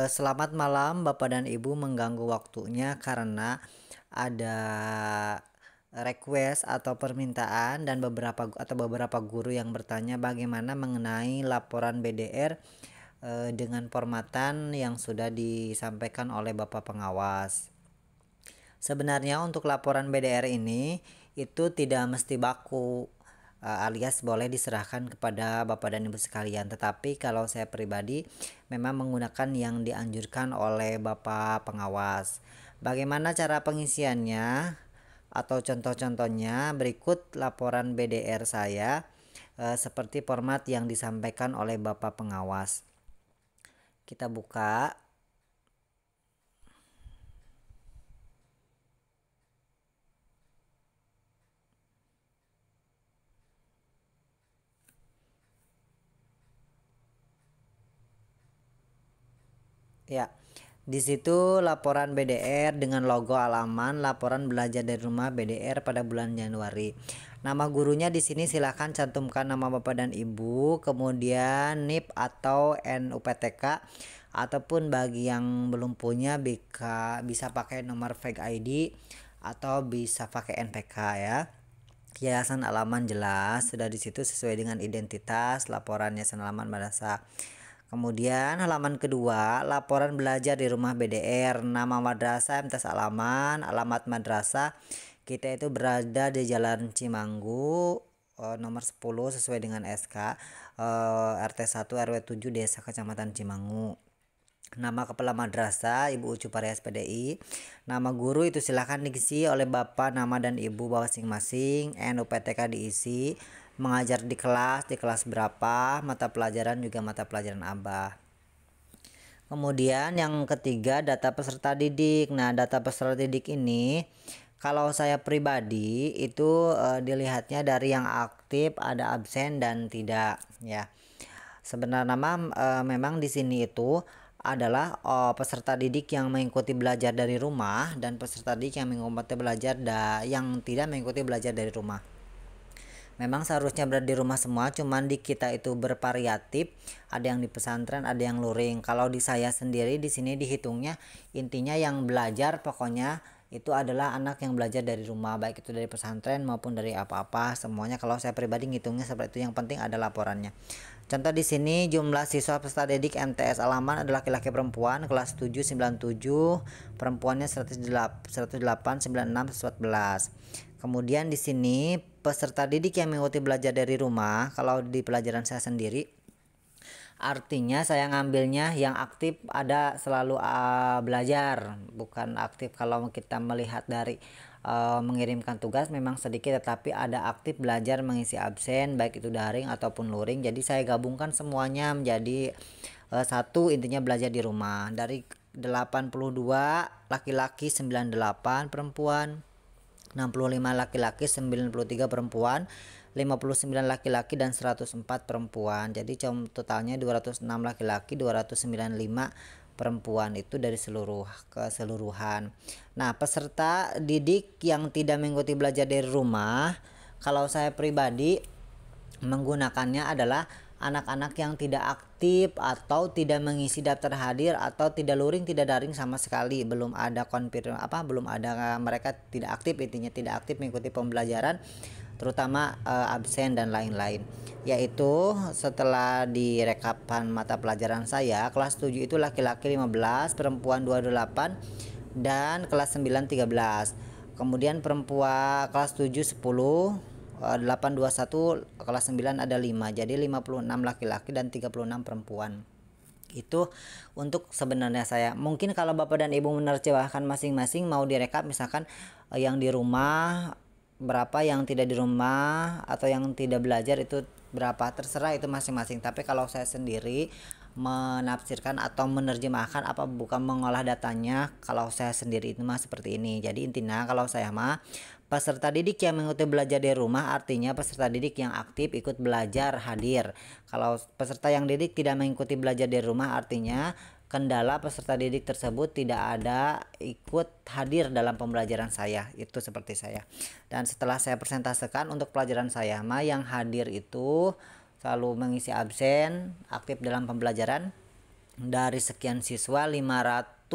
Selamat malam Bapak dan Ibu, mengganggu waktunya karena ada request atau permintaan dan beberapa guru yang bertanya bagaimana mengenai laporan BDR dengan formatan yang sudah disampaikan oleh Bapak pengawas. Sebenarnya untuk laporan BDR ini itu tidak mesti baku, alias boleh diserahkan kepada Bapak dan Ibu sekalian. Tetapi kalau saya pribadi memang menggunakan yang dianjurkan oleh Bapak pengawas. Bagaimana cara pengisiannya atau contoh-contohnya berikut laporan BDR saya seperti format yang disampaikan oleh Bapak pengawas. Kita buka. Ya, di situ laporan BDR dengan logo halaman laporan belajar dari rumah BDR pada bulan Januari. Nama gurunya di sini silahkan cantumkan nama Bapak dan Ibu, kemudian NIP atau NUPTK, ataupun bagi yang belum punya bisa pakai nomor fake ID atau bisa pakai NPK ya. Yayasan halaman jelas sudah di situ sesuai dengan identitas laporan yayasan halaman madrasah. Kemudian halaman kedua, laporan belajar di rumah BDR, nama madrasah, MTs halaman, alamat madrasah. Kita itu berada di Jalan Cimanggu, nomor 10 sesuai dengan SK, RT 1 RW 7 Desa Kecamatan Cimanggu. Nama kepala madrasah Ibu Ucu Parias PDI. Nama guru itu silahkan diisi oleh Bapak, nama dan Ibu masing-masing. NUPTK diisi. Mengajar di kelas berapa, mata pelajaran juga mata pelajaran Abah. Kemudian yang ketiga, data peserta didik. Nah, data peserta didik ini kalau saya pribadi itu dilihatnya dari yang aktif, ada absen dan tidak ya. Sebenarnya memang di sini itu adalah peserta didik yang mengikuti belajar dari rumah dan peserta didik yang mengikuti yang tidak mengikuti belajar dari rumah. Memang seharusnya berada di rumah semua, cuman di kita itu bervariatif. Ada yang di pesantren, ada yang luring. Kalau di saya sendiri di sini dihitungnya intinya yang belajar pokoknya itu adalah anak yang belajar dari rumah, baik itu dari pesantren maupun dari apa-apa semuanya. Kalau saya pribadi ngitungnya seperti itu, yang penting ada laporannya. Contoh di sini jumlah siswa peserta didik MTS halaman adalah laki-laki perempuan kelas 7 97, perempuannya 108 96 114. Kemudian di sini peserta didik yang mengikuti belajar dari rumah, kalau di pelajaran saya sendiri artinya saya ngambilnya yang aktif ada selalu belajar, bukan aktif. Kalau kita melihat dari mengirimkan tugas memang sedikit, tetapi ada aktif belajar mengisi absen baik itu daring ataupun luring. Jadi saya gabungkan semuanya menjadi satu, intinya belajar di rumah. Dari 82 laki-laki, 98 perempuan, 65 laki-laki, 93 perempuan, 59 laki-laki dan 104 perempuan. Jadi totalnya 206 laki-laki, 295 perempuan, itu dari keseluruhan. Nah, peserta didik yang tidak mengikuti belajar dari rumah, kalau saya pribadi menggunakannya adalah anak-anak yang tidak aktif atau tidak mengisi daftar hadir atau tidak luring, tidak daring sama sekali, belum ada belum ada, mereka tidak aktif, intinya tidak aktif mengikuti pembelajaran, terutama absen dan lain-lain. Yaitu setelah direkapan mata pelajaran saya, kelas 7 itu laki-laki 15, perempuan 28, dan kelas 9 13. Kemudian perempuan kelas 7 10, 821, kelas 9 ada 5, jadi 56 laki-laki dan 36 perempuan. Itu untuk sebenarnya saya. Mungkin kalau Bapak dan Ibu menerjemahkan masing-masing mau direkap, misalkan yang di rumah berapa, yang tidak di rumah atau yang tidak belajar itu berapa, terserah itu masing-masing. Tapi kalau saya sendiri menafsirkan atau menerjemahkan apa bukan mengolah datanya, kalau saya sendiri itu mah seperti ini. Jadi intinya kalau saya mah peserta didik yang mengikuti belajar di rumah artinya peserta didik yang aktif ikut belajar hadir. Kalau peserta yang didik tidak mengikuti belajar di rumah artinya kendala peserta didik tersebut tidak ada ikut hadir dalam pembelajaran saya. Itu seperti saya. Dan setelah saya presentasekan untuk pelajaran saya mah yang hadir itu selalu mengisi absen, aktif dalam pembelajaran dari sekian siswa 596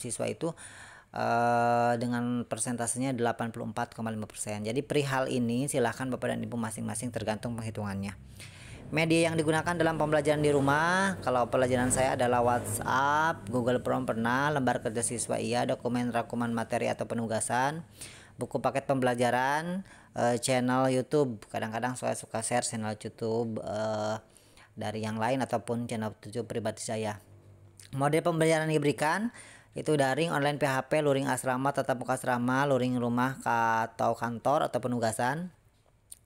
siswa itu dengan persentasenya 84,5%. Jadi perihal ini silahkan Bapak dan Ibu masing-masing tergantung penghitungannya. Media yang digunakan dalam pembelajaran di rumah, kalau pelajaran saya adalah WhatsApp, Google Form pernah, lembar kerja siswa iya, dokumen rangkuman materi atau penugasan, buku paket pembelajaran, channel YouTube. Kadang-kadang saya suka share channel YouTube dari yang lain ataupun channel YouTube pribadi saya. Model pembelajaran yang diberikan itu daring, online, PHP, luring asrama, tatap muka asrama, luring rumah atau kantor atau penugasan.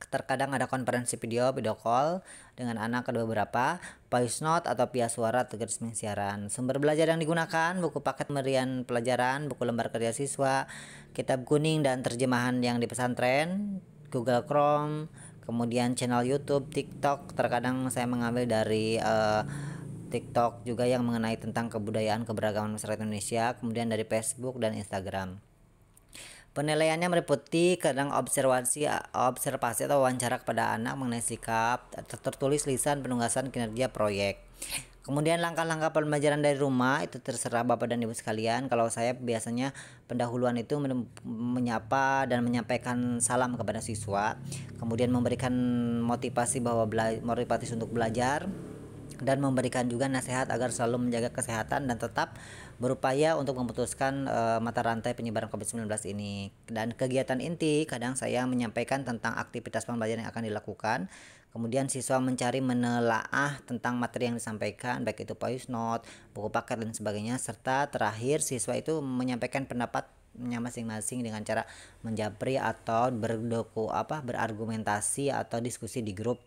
Terkadang ada konferensi video call dengan anak kedua beberapa, voice note atau via suara atau streaming siaran. Sumber belajar yang digunakan, buku paket pemberian pelajaran, buku lembar kerja siswa, kitab kuning dan terjemahan yang di pesantren, Google Chrome, kemudian channel YouTube, TikTok. Terkadang saya mengambil dari TikTok juga yang mengenai tentang kebudayaan keberagaman masyarakat Indonesia, kemudian dari Facebook dan Instagram. Penilaiannya meliputi kadang observasi atau wawancara kepada anak mengenai sikap, tertulis lisan, penugasan, kinerja proyek. Kemudian langkah-langkah pembelajaran dari rumah itu terserah Bapak dan Ibu sekalian. Kalau saya biasanya pendahuluan itu menyapa dan menyampaikan salam kepada siswa, kemudian memberikan motivasi motivasi untuk belajar, dan memberikan juga nasihat agar selalu menjaga kesehatan dan tetap berupaya untuk memutuskan mata rantai penyebaran COVID-19 ini. Dan kegiatan inti kadang saya menyampaikan tentang aktivitas pembelajaran yang akan dilakukan. Kemudian siswa mencari menelaah tentang materi yang disampaikan, baik itu voice note, buku paket dan sebagainya, serta terakhir siswa itu menyampaikan pendapatnya masing-masing dengan cara menjapri atau berargumentasi atau diskusi di grup.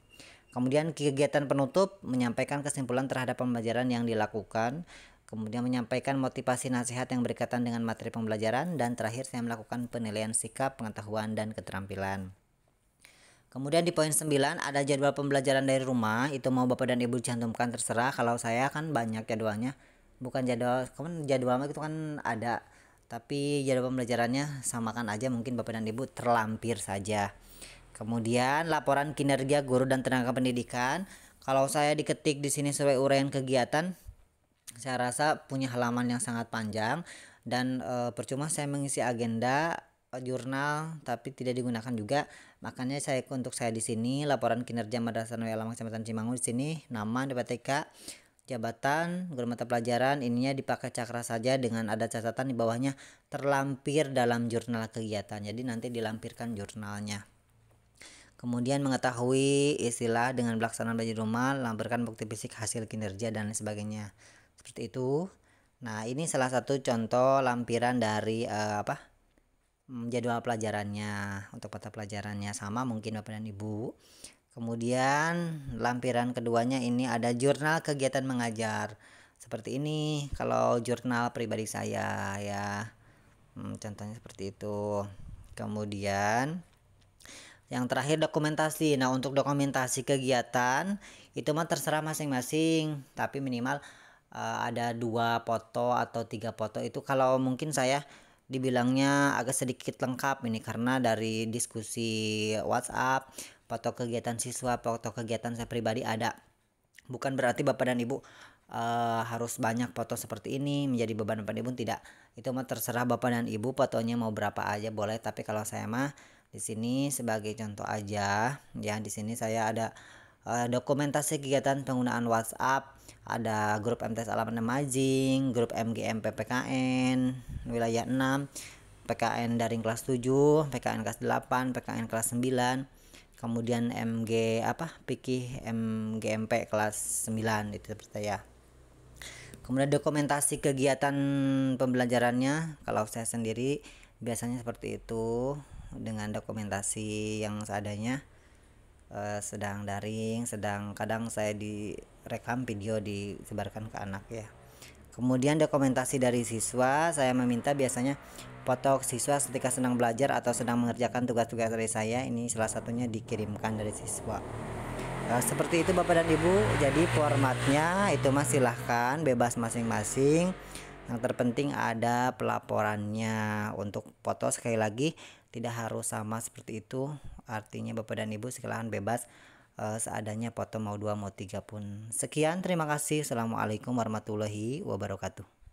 Kemudian kegiatan penutup menyampaikan kesimpulan terhadap pembelajaran yang dilakukan, kemudian menyampaikan motivasi nasihat yang berkaitan dengan materi pembelajaran, dan terakhir saya melakukan penilaian sikap, pengetahuan, dan keterampilan. Kemudian di poin 9 ada jadwal pembelajaran dari rumah, itu mau Bapak dan Ibu cantumkan terserah. Kalau saya kan banyak jadwalnya, bukan jadwal itu kan ada, tapi jadwal pembelajarannya samakan aja, mungkin Bapak dan Ibu terlampir saja. Kemudian laporan kinerja guru dan tenaga pendidikan. Kalau saya diketik di sini sesuai uraian kegiatan, saya rasa punya halaman yang sangat panjang dan percuma saya mengisi agenda jurnal tapi tidak digunakan juga. Makanya untuk saya di sini laporan kinerja Madrasah Nurul Alam Kecamatan Cimangun, di sini nama, DPTK, jabatan, guru mata pelajaran, ininya dipakai cakra saja dengan ada catatan di bawahnya terlampir dalam jurnal kegiatan. Jadi nanti dilampirkan jurnalnya. Kemudian mengetahui istilah dengan pelaksanaan belajar rumah, lampirkan bukti fisik hasil kinerja dan lain sebagainya. Seperti itu. Nah, ini salah satu contoh lampiran dari jadwal pelajarannya. Untuk mata pelajarannya sama mungkin Bapak dan Ibu. Kemudian lampiran keduanya ini ada jurnal kegiatan mengajar. Seperti ini kalau jurnal pribadi saya ya. Contohnya seperti itu. Kemudian yang terakhir dokumentasi. Nah, untuk dokumentasi kegiatan itu mah terserah masing-masing, tapi minimal ada 2 foto atau 3 foto. Itu kalau mungkin saya dibilangnya agak sedikit lengkap ini karena dari diskusi WhatsApp, foto kegiatan siswa, foto kegiatan saya pribadi ada. Bukan berarti Bapak dan Ibu harus banyak foto seperti ini menjadi beban Bapak dan Ibu, tidak. Itu mah terserah Bapak dan Ibu, fotonya mau berapa aja boleh, tapi kalau saya mah di sini sebagai contoh aja ya. Di sini saya ada dokumentasi kegiatan penggunaan WhatsApp, ada grup MTS Alaman Majing, grup MGM PPKN wilayah 6, PKN daring kelas 7, PKN kelas 8, PKN kelas 9, kemudian Pikih MGMP kelas 9 itu seperti ya. Kemudian dokumentasi kegiatan pembelajarannya kalau saya sendiri biasanya seperti itu dengan dokumentasi yang seadanya, sedang daring, kadang saya direkam video disebarkan ke anak ya. Kemudian dokumentasi dari siswa, saya meminta biasanya foto siswa ketika sedang belajar atau sedang mengerjakan tugas-tugas dari saya, ini salah satunya dikirimkan dari siswa. Seperti itu Bapak dan Ibu. Jadi formatnya itu silahkan bebas masing-masing. Yang terpenting ada pelaporannya. Untuk foto sekali lagi tidak harus sama seperti itu. Artinya Bapak dan Ibu silahkan bebas seadanya foto mau 2 mau 3 pun. Sekian, terima kasih. Assalamualaikum warahmatullahi wabarakatuh.